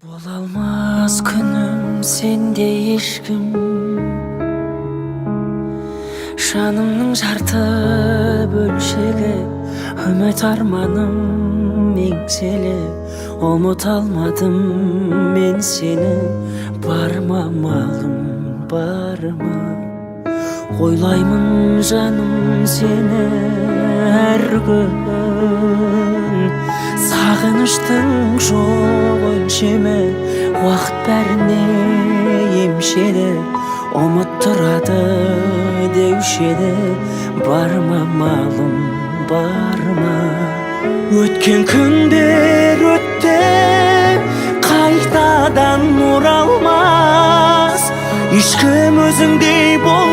Bola almaz күнім сенде ешкім, жанымның жарты бөлшегі, үміт арманым еңселі. Ұмыта алмадым мен сені, бар ма малым, бар ма? Ойлаймын жаным сені әр күн, сағыныштың жоқ өлшемі, уақыт бәріне емшеді. Ұмыттырады деуші еді, бар ма малым, бар ма? Өткен күндер өтті, қайтадан оралмас, ешкім өзіңдей бол